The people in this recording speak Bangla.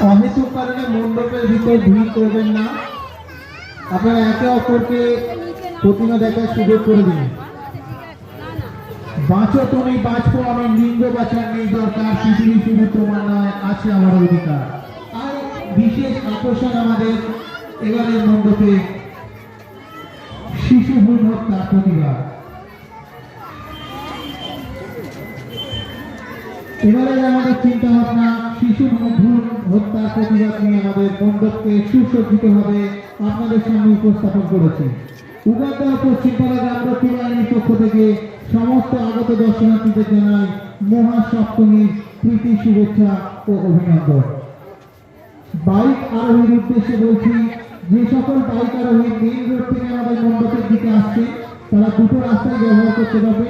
অহেতুক কারণে মণ্ডপের ভিতর ভিড় করবেন না। আপনারা একে অপরকে প্রতিমা দেখার সুযোগ করে দিন। বাঁচো তুমি বাঁচবো, আমি লিঙ্গ বাঁচার নেই দরকার, পৃথিবী শুধু তোমার নয়, আছে আমার অধিকার। আর বিশেষ আকর্ষণ আমাদের এবারের মণ্ডপে শিশু ভ্রূণ হত্যার প্রতিবাদ। এবারে আমাদের চিন্তা ভাবনা শিশু ভ্রূণ হত্যার প্রতিবাদ নিয়ে আমাদের মণ্ডপকে সুসজ্জিতভাবে আপনাদের সামনে উপস্থাপন করেছি। উগারদহ পশ্চিমপাড়া গ্রামরক্ষী বাহিনীর পক্ষ থেকে সমস্ত আগত দর্শনার্থীদের জানাই মহাসপ্তমীর প্রীতি শুভেচ্ছা ও অভিনন্দন। বাইক আরোহীর উদ্দেশ্যে বলছি, যে সকল বাইক আরোহী মেইন রোড থেকে আমাদের মণ্ডপের দিকে আসছে তারা দুটো রাস্তায় ব্যবহার করতে পারবে।